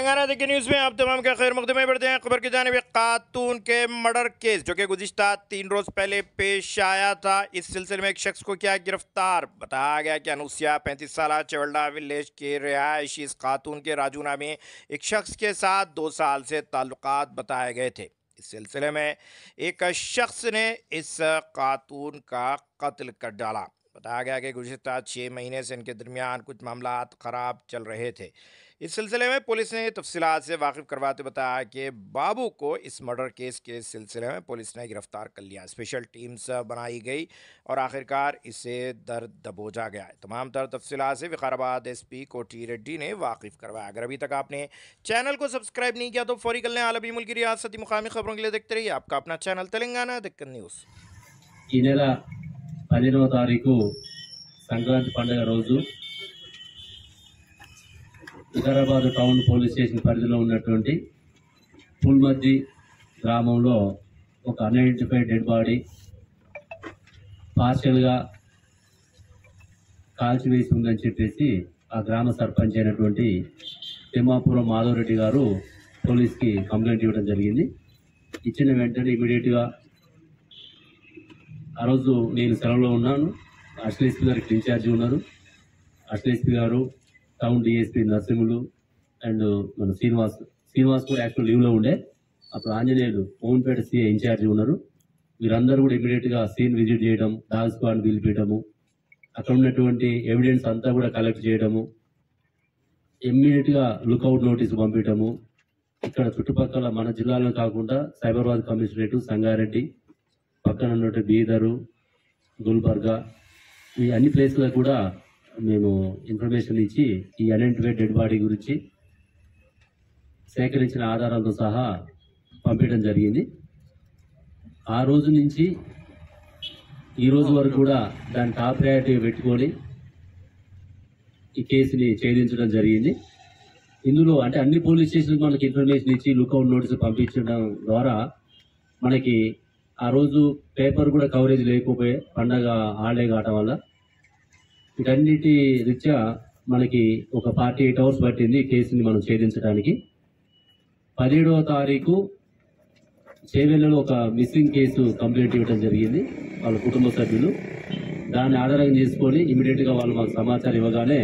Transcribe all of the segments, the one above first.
तेलंगाना देखिए न्यूज़ में आप तमाम के खैर मकदमे में बढ़ते हैं। खबर की जानिब खातून के मर्डर केस जो कि गुज़िश्ता 3 रोज़ पहले पेश आया था। इस सिलसिले में एक शख्स को किया गिरफ्तार। बताया गया कि अनुसिया 35 साल चवल्डा विलेज के रिहायशी इस खातून के राजू नामी एक शख्स के साथ 2 साल से ताल्लुकात बताए गए थे। इस सिलसिले में एक शख्स ने इस खातून का कत्ल कर डाला। बताया गया कि गुज़िश्ता 6 महीने से इनके दरमियान कुछ मामलात ख़राब चल रहे थे। इस सिलसिले में पुलिस ने तफसीलात से वाकिफ करवाते बताया कि बाबू को इस मर्डर केस के सिलसिले में पुलिस ने गिरफ्तार कर लिया। स्पेशल टीम्स बनाई गई और आखिरकार इसे दर दबोचा गया है। तमाम तर तफसीलात से विकाराबाद SP कोटी रेड्डी ने वाकिफ करवाया। अगर अभी तक आपने चैनल को सब्सक्राइब नहीं किया तो फौरी कर लें। आलमी मुल्क की रियासती मुकामी खबरों के लिए देखते रहिए आपका अपना चैनल तेलंगाना दक्कन न्यूज़। ఈ నెల 15వ తారీఖు సంక్రాంతి పండుగ రోజు వికారాబాద్ టౌన్ పోలీస్ స్టేషన్ పరిధిలో ఉన్నటువంటి పుల్మద్ది గ్రామంలో ఒక అన్ఐడెంటిఫైడ్ డెడ్ బాడీ పార్షియల్గా కాల్చివేసి ఉందని చెప్పేసి ఆ గ్రామ సర్పంచ్ అయినటువంటి తిమ్మాపురం మాధవరెడ్డి గారు పోలీస్కి కంప్లైంట్ ఇవ్వడం జరిగింది. ఇచ్చిన వెంటనే ఇమీడియట్గా ఆ రోజు నేను సెలవులో ఉన్నాను. అసిస్టెంట్ ఎస్పీ గారికి ఇన్ఛార్జి ఉన్నారు. అసిస్టెంట్ ఎస్పీ గారు, టౌన్ DSP నరసింహులు అండ్ మన శ్రీనివాస్ కూడా యాక్చువల్ లీవ్లో ఉండే. అప్పుడు ఆంజనేయులు మోహన్పేట CI ఇన్ఛార్జి ఉన్నారు. వీరందరూ కూడా ఇమీడియట్గా సీన్ విజిట్ చేయడం, డాగ్ స్క్వాడ్ పిలిపించడము, అక్కడ ఉన్నటువంటి ఎవిడెన్స్ అంతా కూడా కలెక్ట్ చేయడము, ఇమ్మీడియట్గా లుకౌట్ నోటీసు పంపించడము. ఇక్కడ చుట్టుపక్కల మన జిల్లాలో కాకుండా సైబరాబాద్ కమిషనరేట్, సంగారెడ్డి, పక్కన ఉన్నట్టు బీదరు, గుల్బర్గా, ఈ అన్ని ప్లేస్లకు కూడా మేము ఇన్ఫర్మేషన్ ఇచ్చి ఈ అన్ఐడెంటిఫైడ్ డెడ్ బాడీ గురించి సేకరించిన ఆధారాలతో సహా పంపించడం జరిగింది. ఆ రోజు నుంచి ఈ రోజు వరకు కూడా దాని టాప్ ప్రయారిటీ పెట్టుకొని ఈ కేసుని ఛేదించడం జరిగింది. ఇందులో అంటే అన్ని పోలీస్ స్టేషన్లకు మనకి ఇన్ఫర్మేషన్ ఇచ్చి లుకౌట్ నోటీసు పంపించడం ద్వారా మనకి ఆ రోజు పేపర్ కూడా కవరేజ్ లేకపోయే, పండగ హాలిడే కావటం వల్ల వీటన్నిటి రీత్యా మనకి ఒక 48 hours పట్టింది కేసుని మనం ఛేదించడానికి. 17వ తారీఖు చేవెళ్లలో ఒక మిస్సింగ్ కేసు కంప్లైంట్ ఇవ్వడం జరిగింది వాళ్ళ కుటుంబ సభ్యులు. దాన్ని ఆధారంగా చేసుకొని ఇమీడియట్గా వాళ్ళు మాకు సమాచారం ఇవ్వగానే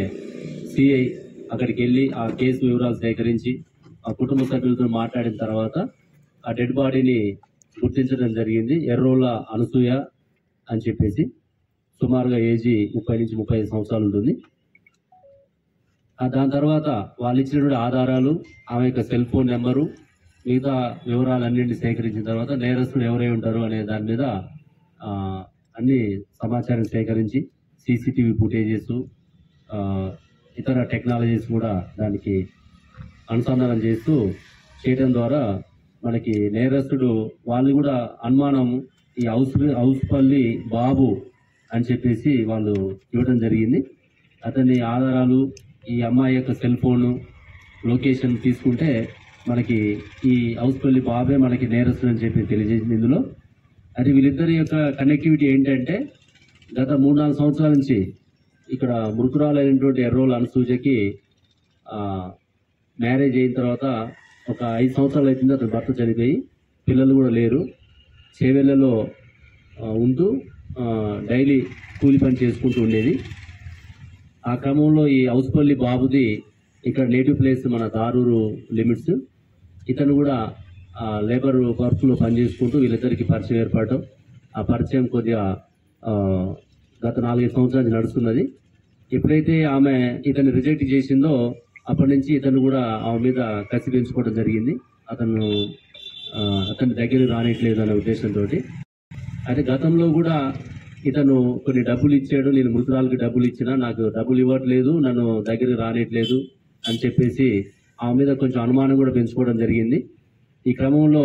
CI అక్కడికి వెళ్ళి ఆ కేసు వివరాలు సేకరించి ఆ కుటుంబ సభ్యులతో మాట్లాడిన తర్వాత ఆ డెడ్ బాడీని గుర్తించడం జరిగింది. ఎర్రోళ్ళ అనసూయ అని చెప్పేసి, సుమారుగా ఏజీ 30 నుంచి 35 సంవత్సరాలు ఉంటుంది. దాని తర్వాత వాళ్ళు ఇచ్చినటువంటి ఆధారాలు, ఆమె యొక్క సెల్ ఫోన్ నెంబరు, మిగతా వివరాలన్నింటినీ సేకరించిన తర్వాత నేరస్తులు ఎవరై ఉంటారు అనే దాని మీద అన్ని సమాచారం సేకరించి CCTV ఫుటేజెస్, ఇతర టెక్నాలజీస్ కూడా దానికి అనుసంధానం చేస్తూ చేయడం ద్వారా మనకి నేరస్తుడు వాళ్ళు కూడా అనుమానం ఈ హౌస్పల్లి బాబు అని చెప్పేసి వాళ్ళు ఇవ్వడం జరిగింది. అతని ఆధారాలు, ఈ అమ్మాయి యొక్క సెల్ ఫోను లొకేషన్ తీసుకుంటే మనకి ఈ హౌస్పల్లి బాబే మనకి నేరస్తుడు అని చెప్పి తెలియజేసింది ఇందులో. అది వీళ్ళిద్దరి యొక్క కనెక్టివిటీ ఏంటంటే గత 3-4 సంవత్సరాల నుంచి ఇక్కడ మృతురాలైనటువంటి ఎర్రోల అనసూజకి మ్యారేజ్ అయిన తర్వాత ఒక 5 సంవత్సరాలు అవుతుంది. అతని భర్త చనిపోయి పిల్లలు కూడా లేరు. చేవెళ్లలో ఉంటూ డైలీ కూలి పని చేసుకుంటూ ఉండేది. ఆ క్రమంలో ఈ హౌస్పల్లి బాబుది ఇక్కడ నేటివ్ ప్లేస్ మన దారూరు లిమిట్స్. ఇతను కూడా లేబర్ వర్క్లో పనిచేసుకుంటూ వీళ్ళిద్దరికి పరిచయం ఏర్పడటం, ఆ పరిచయం కొద్దిగా గత 4-5 సంవత్సరాలు నడుస్తున్నది. ఎప్పుడైతే ఆమె ఇతన్ని రిజెక్ట్ చేసిందో అప్పటి నుంచి ఇతను కూడా ఆమె మీద కసి పెంచుకోవడం జరిగింది. అతని దగ్గర రానిట్లేదు అనే ఉద్దేశంతో. అయితే గతంలో కూడా ఇతను కొన్ని డబ్బులు ఇచ్చాడు, నేను మృతురాలకి డబ్బులు ఇచ్చినా నాకు డబ్బులు ఇవ్వట్లేదు, నన్ను దగ్గరికి రానిట్లేదు అని చెప్పేసి ఆమె మీద కొంచెం అనుమానం కూడా పెంచుకోవడం జరిగింది. ఈ క్రమంలో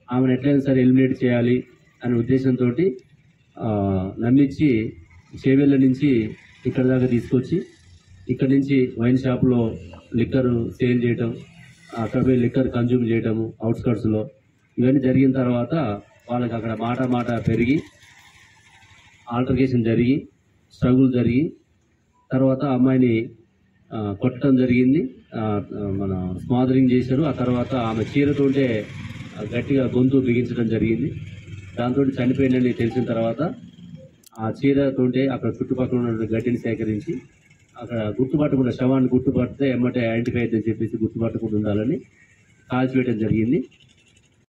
ఆమెను ఎట్లయినా సరే ఎలిమినేట్ చేయాలి అనే ఉద్దేశంతో నమ్మించి చేవెళ్ళ నుంచి ఇక్కడ దాకా తీసుకొచ్చి ఇక్కడ నుంచి వైన్ షాప్లో లిక్కర్ సేల్ చేయటం, అక్కడ పోయి లిక్కర్ కన్జ్యూమ్ చేయటము అవుట్స్కట్స్లో, ఇవన్నీ జరిగిన తర్వాత వాళ్ళకి అక్కడ మాట పెరిగి ఆల్టర్కేషన్ జరిగి స్ట్రగుల్ జరిగి తర్వాత అమ్మాయిని కొట్టడం జరిగింది. మన స్మాదరింగ్ చేశారు. ఆ తర్వాత ఆమె చీరతోటే గట్టిగా గొంతు బిగించడం జరిగింది. దాంతో చనిపోయిందని తెలిసిన తర్వాత ఆ చీరతోటే అక్కడ చుట్టుపక్కల ఉన్న గడ్డిని సేకరించి అక్కడ గుర్తుపట్టకుండా శవాన్ని గుర్తుపడితే ఎమ్మటే ఐడెంటిఫై అయితే చెప్పేసి గుర్తుపట్టకుండా ఉండాలని కాల్చివేయడం జరిగింది.